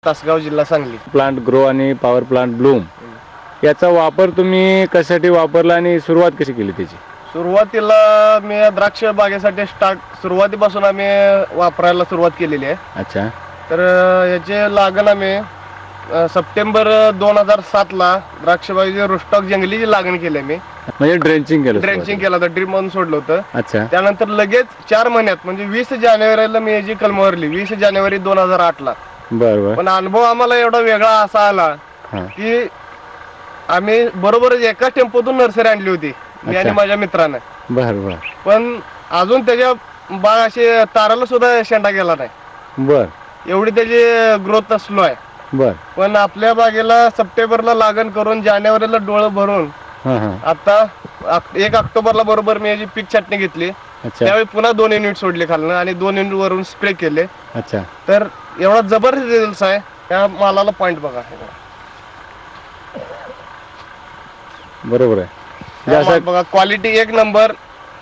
तासगाव जिल्हा Sangli. Plant grow आणि power plant Bloom याचा वापर तुम्ही कशासाठी वापरला आणि सुरुवात कशी केली त्याची? सुरुवातीला मी द्राक्ष बागेसाठी सुरुवातीपासून आम्ही वापरायला सुरुवात केलेली आहे. अच्छा. तर याचे लागण आम्ही सप्टेंबर 2007 ला द्राक्ष बागेची रुस्टॉक जंगलीची लागण केली. मी म्हणजे ड्रेंचिंग केलं होतं, ड्रीप मधून सोडलं होतं. अच्छा. त्यानंतर लगेच 4 महिन्यात म्हणजे 20 जानेवारीला मी याची कलम भरली, 20 जानेवारी 2008 ला. बरोबर. पण अनुभव आम्हाला एवढा वेगळा असा आला की आम्ही बरोबरच एकाच टेम्पोतून नर्सरी आणली होती मी आणि माझ्या मित्रानं. बरोबर. पण अजून त्याच्या बाग असे ताराला सुद्धा शेंडा गेला नाही. बर. एवढी त्याची ग्रोथ स्लो आहे. बर. पण आपल्या बागेला सप्टेंबरला लागण करून जानेवारीला डोळं भरून आता 1 ऑक्टोबरला बरोबर मी याची पीक छाटणी घेतली. त्यावेळी पुन्हा 2 युनिट सोडले खालनं आणि 2 युनिट वरून स्प्रे केले. अच्छा. तर एवढा जबरदस्त रिझल्ट आहे. त्या मालाला पॉइंट बघा. बरोबर आहे. बघा क्वालिटी 1 नंबर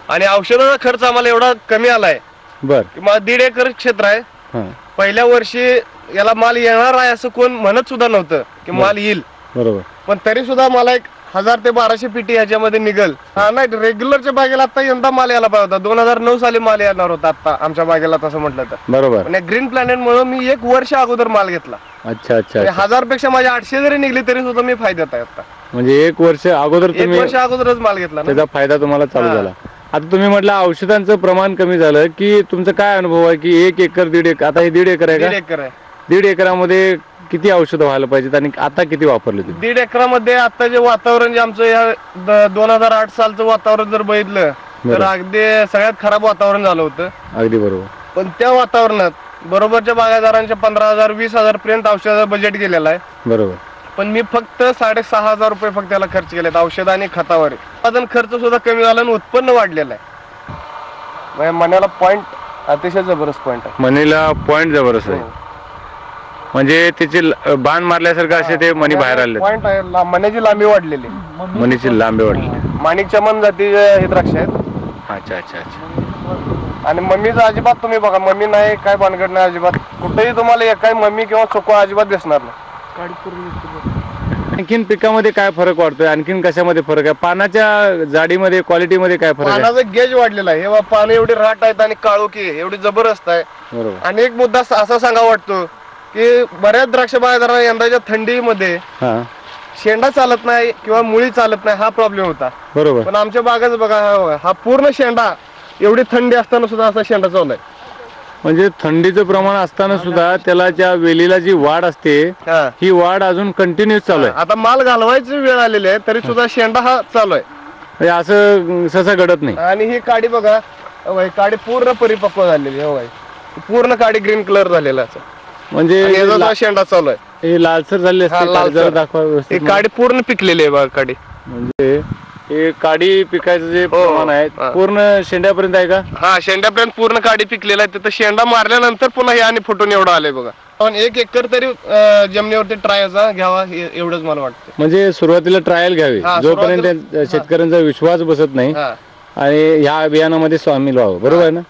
आणि औषधाचा खर्च आम्हाला एवढा कमी आलाय. बर. मला 1.5 एकर क्षेत्र आहे. पहिल्या वर्षी याला माल येणार आहे असं कोण म्हणत सुद्धा नव्हतं की माल येईल. बरोबर. पण तरी सुद्धा मला 1000 ते 1200 पेटी ह्याच्यामध्ये निघल. नाही रेग्युलरच्या बागेला आता यंदा माल यायला पाहिजे होता. 2009 साली माल येणार होता आता आमच्या बागेला तसं म्हटलं तर. बरोबर. आणि ग्रीन प्लॅनेट म्हणून मी 1 वर्ष अगोदर माल घेतला. अच्छा अच्छा. 1000 पेक्षा माझे 800 जरी निघली तरी सुद्धा मी फायद्यात आहे आता. म्हणजे 1 वर्ष अगोदर 1 वर्ष अगोदरच माल घेतला, त्याचा फायदा तुम्हाला चालू झाला. आता तुम्ही म्हटलं औषधांचं प्रमाण कमी झालं की तुमचा काय अनुभव आहे की 1 एकर 1.5 एकर आता हे 1.5 एकर आहे का? 1.5 एकर आहे. 1.5 एकरामध्ये किती औषधं व्हायला पाहिजेत आणि आता किती वापरले तुम्ही? 1.5 एकरामध्ये आता जे वातावरण जे आमचं या 2008 सालचं वातावरण जर बघितलं तर अगदी सगळ्यात खराब वातावरण झालं होतं. अगदी बरोबर. पण त्या वातावरणात बरोबरच्या बागायतदारांच्या 15,000 20,000 पर्यंत औषधाचं बजेट गेलेलं आहे. बरोबर. पण मी फक्त 6,500 रुपये फक्त त्याला खर्च केलेत औषध आणि खतावर. उत्पादन खर्च सुद्धा कमी झाला आणि उत्पन्न वाढलेलं आहे. मण्याला पॉइंट अतिशय जबरदस्त पॉइंट आहे. मनीला पॉइंट जबरदस्त आहे. म्हणजे त्याची बाण मारल्यासारखं असे ते मनी बाहेर आले. पॉइंट आहे. मण्याची लांबी वाढलेली. मनीची लांबी वाढली. माणिक चमन जातीचे हे द्राक्ष आहेत. अच्छा अच्छा अच्छा. आणि मम्मीचं अजिबात तुम्ही बघा, मम्मी नाही काय भानगड नाही अजिबात. कुठेही तुम्हाला काय मम्मी किंवा चोको अजिबात दिसणार नाही. आणखीन पिकामध्ये काय फरक वाटतोय? आणखीन कशामध्ये फरक आहे? पानाच्या जाडीमध्ये क्वालिटीमध्ये काय फरक आहे? पानाचं गेज वाढलेला आहे. हे पानं एवढी राट आहेत आणि काळोखी एवढी जबरदस्त आहे. बरोबर. आणि एक मुद्दा असा सांगा वाटतो की बऱ्याच द्राक्ष बागायतदारांना यंदाच्या थंडीमध्ये शेंडा चालत नाही किंवा मुळी चालत नाही हा प्रॉब्लेम होता. बरोबर. पण आमच्या बागाच बघा हा पूर्ण शेंडा एवढी थंडी असताना सुद्धा असा शेंडा चालू आहे. म्हणजे थंडीचं प्रमाण असताना सुद्धा त्याला ज्या वेलीला जी वाढ असते ही वाढ अजून कंटिन्यूस चालू आहे. आता माल घालवायची वेळ आलेली आहे तरी सुद्धा शेंडा हा चालू आहे. म्हणजे असं सहसा घडत नाही. आणि ही काडी बघा, काडी पूर्ण परिपक्व झालेली आहे. पूर्ण काडी ग्रीन कलर झालेला आहे. म्हणजे शेंडा चालू आहे. हे लालसर झाले असते. दाखवा. काडी पूर्ण पिकलेली आहे बघा काडी. म्हणजे हे काडी पिकायचं जे प्रमाण आहे पूर्ण शेंड्यापर्यंत आहे का? हा शेंड्यापर्यंत पूर्ण काडी पिकलेला आहे. तिथं शेंडा मारल्यानंतर पुन्हा हे आणि फुटून एवढं आलंय बघा. पण 1 एकर तरी जमिनीवरती ट्रायलचा घ्यावा एवढंच मला वाटतं. म्हणजे सुरुवातीला ट्रायल घ्यावी जोपर्यंत शेतकऱ्यांचा विश्वास बसत नाही आणि ह्या अभियानामध्ये सामील व्हावं. बरोबर आहे ना?